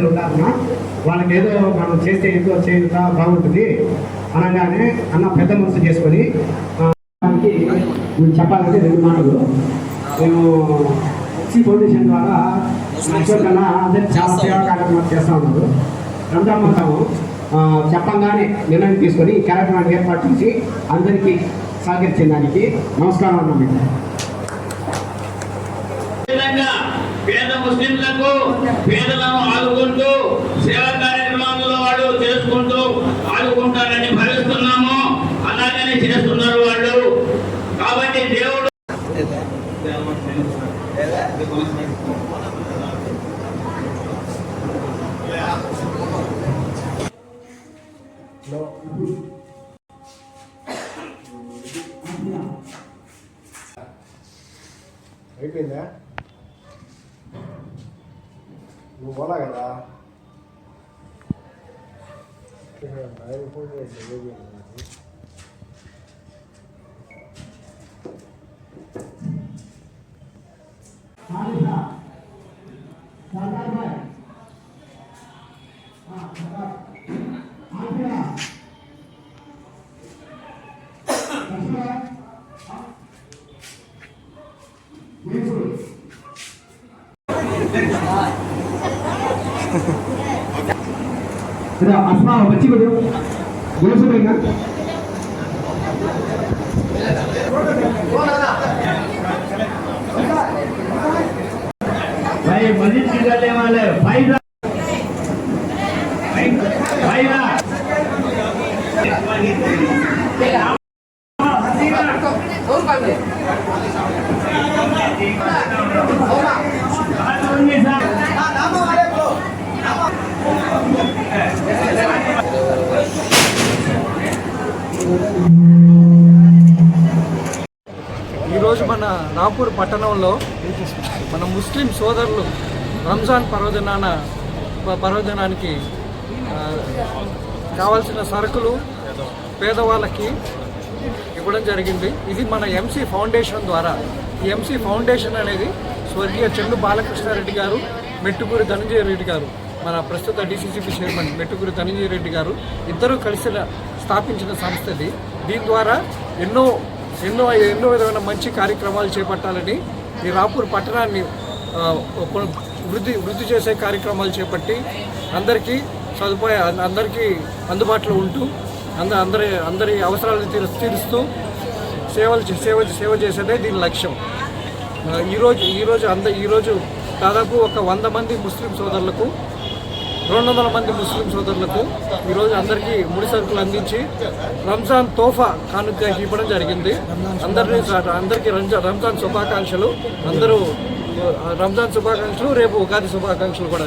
ప్రజలు ఉన్నారన్నా, వాళ్ళకి ఏదో మనం చేస్తే ఏదో చేయుతా బాగుంటుంది అనగానే అన్న పెద్ద మనసు చేసుకొని చెప్పాలంటే 2 మాటలు. మేము ఫౌండేషన్ ద్వారా కన్నా అందరికీ చాలా సేవా కార్యక్రమాలు చేస్తూ ఉన్నారు. రంజాన్ మాసం చెప్పంగానే నిర్ణయం తీసుకొని ఈ కార్యక్రమాన్ని ఏర్పాటు చేసి అందరికీ సహకరించిన దానికి నమస్కారం అన్నా. పేద ముస్లింలకు పేదలను ఆదుకుంటూ సేవా కార్యక్రమాల్లో వాళ్ళు చేసుకుంటూ ఆదుకుంటారని భావిస్తున్నాము. అలాగనే చేస్తున్నారు వాళ్ళు. కాబట్టి దేవుడు అయిపోయిందా? నువ్వు పోలా కదా, ఆయన ఫోన్ చేసి asma bच्ची को दो बोलो बेटा भाई मस्जिद निकलने वाले भाई ఈరోజు మన రాపూర్ పట్టణంలో మన ముస్లిం సోదరులు రంజాన్ పర్వదినానికి కావాల్సిన సరుకులు పేదవాళ్ళకి ఇవ్వడం జరిగింది. ఇది మన ఎంసీ ఫౌండేషన్ ద్వారా. ఈ ఎంసీ ఫౌండేషన్ అనేది స్వర్గీయ చెల్లు బాలకృష్ణారెడ్డి గారు, మెట్టుకూరి ధనంజయ రెడ్డి గారు, మన ప్రస్తుత డిసిసిబి చైర్మన్ మెట్టుకూరి ధనంజయ రెడ్డి గారు ఇద్దరు కలిసి స్థాపించిన సంస్థ ఇది. దీని ద్వారా ఎన్నో విధమైన మంచి కార్యక్రమాలు చేపట్టాలని ఈ రాపూర్ పట్టణాన్ని వృద్ధి చేసే కార్యక్రమాలు చేపట్టి అందరికీ అందరికీ అందుబాటులో ఉంటూ అందరి అవసరాలను తీరుస్తూ సేవ చేసేదే దీని లక్ష్యం. ఈరోజు దాదాపు ఒక 100 మంది ముస్లిం సోదరులకు 200 మంది ముస్లిం సోదరులకు ఈరోజు అందరికీ ముడి సరుకులు అందించి రంజాన్ తోఫా కానుక ఇవ్వడం జరిగింది. అందరికీ రంజాన్ శుభాకాంక్షలు. అందరూ రంజాన్ శుభాకాంక్షలు, రేపు ఉగాది శుభాకాంక్షలు కూడా.